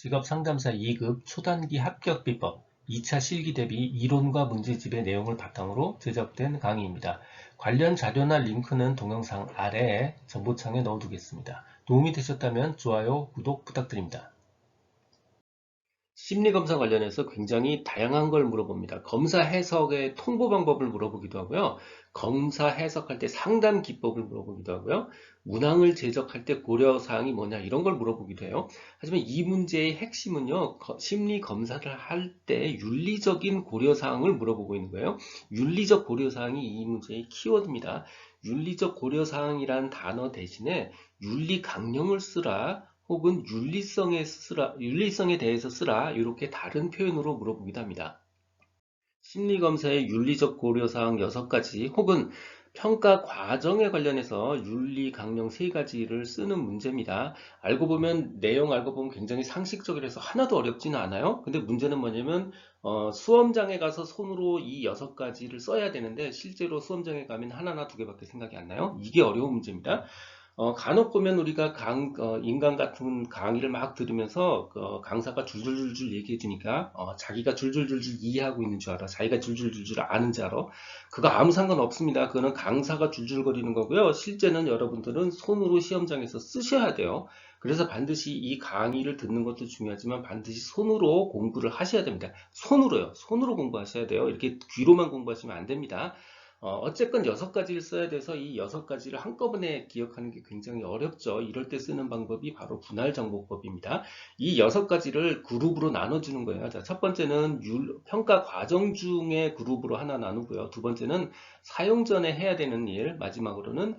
직업상담사 2급 초단기 합격 비법 2차 실기 대비 이론과 문제집의 내용을 바탕으로 제작된 강의입니다. 관련 자료나 링크는 동영상 아래에 정보창에 넣어두겠습니다. 도움이 되셨다면 좋아요, 구독 부탁드립니다. 심리검사 관련해서 굉장히 다양한 걸 물어봅니다. 검사 해석의 통보 방법을 물어보기도 하고요. 검사 해석할 때 상담 기법을 물어보기도 하고요. 문항을 제작할 때 고려사항이 뭐냐 이런 걸 물어보기도 해요. 하지만 이 문제의 핵심은요. 심리검사를 할 때 윤리적인 고려사항을 물어보고 있는 거예요. 윤리적 고려사항이 이 문제의 키워드입니다. 윤리적 고려사항이란 단어 대신에 윤리 강령을 쓰라 혹은 윤리성에 대해서 쓰라 이렇게 다른 표현으로 물어보기도 합니다. 심리검사의 윤리적 고려사항 6가지 혹은 평가 과정에 관련해서 윤리 강령 3가지를 쓰는 문제입니다. 내용 알고 보면 굉장히 상식적이라서 하나도 어렵지는 않아요. 근데 문제는 뭐냐면 수험장에 가서 손으로 이 6가지를 써야 되는데 실제로 수험장에 가면 하나나 2개밖에 생각이 안 나요. 이게 어려운 문제입니다. 간혹 보면 우리가 인간 같은 강의를 막 들으면서 강사가 줄줄줄줄 얘기해 주니까 자기가 줄줄줄줄 이해하고 있는 줄 알아. 자기가 줄줄줄줄 아는 줄 알아. 그거 아무 상관없습니다. 그거는 강사가 줄줄거리는 거고요. 실제는 여러분들은 손으로 시험장에서 쓰셔야 돼요. 그래서 반드시 이 강의를 듣는 것도 중요하지만 반드시 손으로 공부를 하셔야 됩니다. 손으로요. 손으로 공부하셔야 돼요. 이렇게 귀로만 공부하시면 안 됩니다. 어쨌건 6가지를 써야 돼서 이 6가지를 한꺼번에 기억하는 게 굉장히 어렵죠. 이럴 때 쓰는 방법이 바로 분할정보법입니다. 이 6가지를 그룹으로 나눠주는 거예요. 자, 첫 번째는 평가 과정 중에 그룹으로 하나 나누고요. 두 번째는 사용 전에 해야 되는 일, 마지막으로는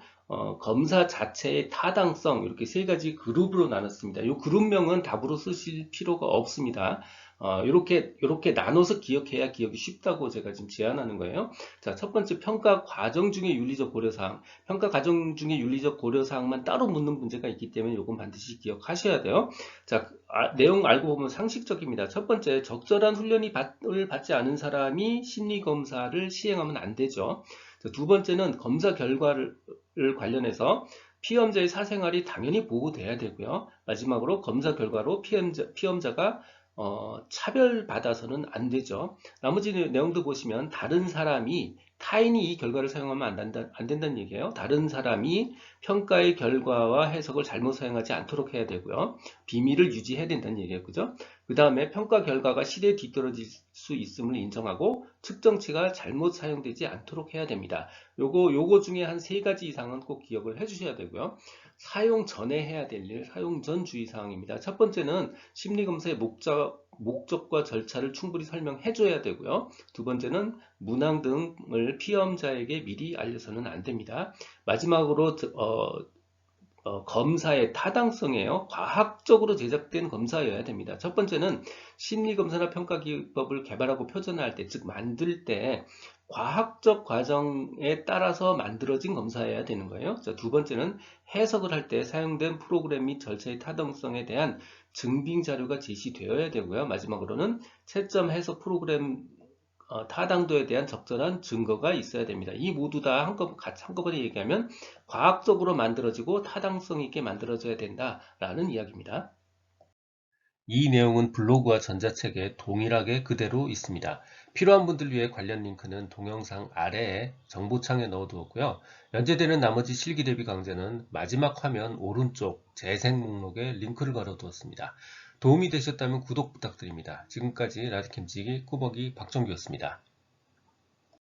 검사 자체의 타당성 이렇게 3가지 그룹으로 나눴습니다. 이 그룹명은 답으로 쓰실 필요가 없습니다. 이렇게 나눠서 기억해야 기억이 쉽다고 제가 지금 제안하는 거예요. 자, 첫 번째 평가 과정 중에 윤리적 고려사항. 평가 과정 중에 윤리적 고려사항만 따로 묻는 문제가 있기 때문에 이건 반드시 기억하셔야 돼요. 자, 내용 알고 보면 상식적입니다. 첫 번째, 적절한 훈련을 받지 않은 사람이 심리검사를 시행하면 안 되죠. 자, 두 번째는 검사 결과를 관련해서 피험자의 사생활이 당연히 보호돼야 되고요. 마지막으로 검사 결과로 피험자가 차별받아서는 안 되죠. 나머지 내용도 보시면 타인이 이 결과를 사용하면 안 된다는 얘기예요. 다른 사람이 평가의 결과와 해석을 잘못 사용하지 않도록 해야 되고요. 비밀을 유지해야 된다는 얘기예요. 그죠? 그 다음에 평가 결과가 실에 뒤떨어질 수 있음을 인정하고 측정치가 잘못 사용되지 않도록 해야 됩니다. 요거 중에 한 3가지 이상은 꼭 기억을 해 주셔야 되고요. 사용 전에 해야 될 일, 사용 전 주의사항입니다. 첫 번째는 심리검사의 목적과 절차를 충분히 설명해 줘야 되고요. 두 번째는 문항 등을 피험자에게 미리 알려서는 안 됩니다. 마지막으로 검사의 타당성이에요. 과학적으로 제작된 검사여야 됩니다. 첫 번째는 심리검사나 평가기법을 개발하고 표준화할 때, 즉 만들 때 과학적 과정에 따라서 만들어진 검사여야 되는 거예요. 자, 두 번째는 해석을 할 때 사용된 프로그램 및 절차의 타당성에 대한 증빙 자료가 제시되어야 되고요. 마지막으로는 채점 해석 프로그램 타당도에 대한 적절한 증거가 있어야 됩니다. 이 모두 다 한꺼번에 얘기하면 과학적으로 만들어지고 타당성 있게 만들어져야 된다라는 이야기입니다. 이 내용은 블로그와 전자책에 동일하게 그대로 있습니다. 필요한 분들 위해 관련 링크는 동영상 아래에 정보창에 넣어두었고요. 연재되는 나머지 실기 대비 강좌는 마지막 화면 오른쪽 재생 목록에 링크를 걸어두었습니다. 도움이 되셨다면 구독 부탁드립니다. 지금까지 라디캠지기 꾸벅이 박정규였습니다.